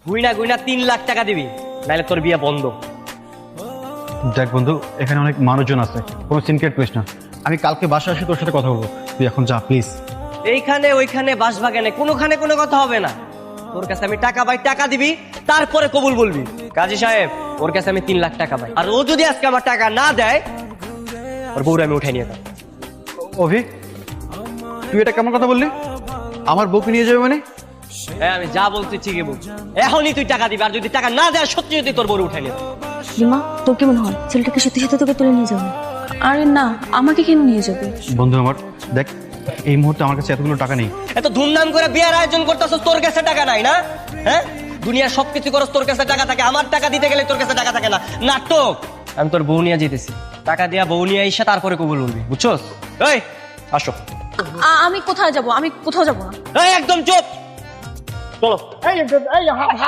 Guinea guinea 3 lakh টাকা দিবি, নাহলে তোর বিয়ে বন্ধ। দেখ বন্ধু, এখানে অনেক মানুষজন আছে, কোনো সিনক্রেট করিস না। আমি কালকে বাসা আসি, তোর সাথে কথা বলবো। তুই এখন যা প্লিজ। এইখানে ওইখানে বাসবাগানে কোনোখানে কোনো কথা হবে না। তোর কাছে আমি টাকা পাই, টাকা দিবি, তারপরে কবুল বলবি। কাজী সাহেব, ওর কাছে আমি 3 লাখ টাকা পাই, আর ও যদি আজকে আমার টাকা না দেয়, ওর বউরে আমি উঠে নিয়ে যাবো। অভি, তুই এটা কেমন কথা বললি? আমার বউকে নিয়ে যাবে মানে? হ্যাঁ, আমি যা বলছি ঠিকই বলছি। এখনই তুই টাকা দিবি, আর যদি টাকা না দেয়, সত্যি যদি তোর বউরে উঠে নিয়ে যাবো। রিমা, তোর কি মনে হয় ছেলেটাকে সত্যি সত্যি তোকে তুলে নিয়ে যাবে? আরে না, আমাকে কেন নিয়ে যাবে? বন্ধু আমার, দেখ এই মুহূর্তে আমার কাছে এতগুলো টাকা নেই। এত ধুমধাম করে বিয়ের আয়োজন করতেছ, তোর কাছে টাকা নাই না? হ্যাঁ, দুনিয়ার সবকিছু করস, তোর কাছে টাকা থাকে। আমার টাকা দিতে গেলে তোর কাছে টাকা থাকে না। নাটক। আমি তোর বউ নিয়ে যেতেছি, টাকা দিয়া বউ নিয়ে এসে তারপরে কবুল বলবি, বুঝছস? এই আসো। আমি কোথায় যাব? আমি কোথাও যাব না। এই একদম চুপ, চলো।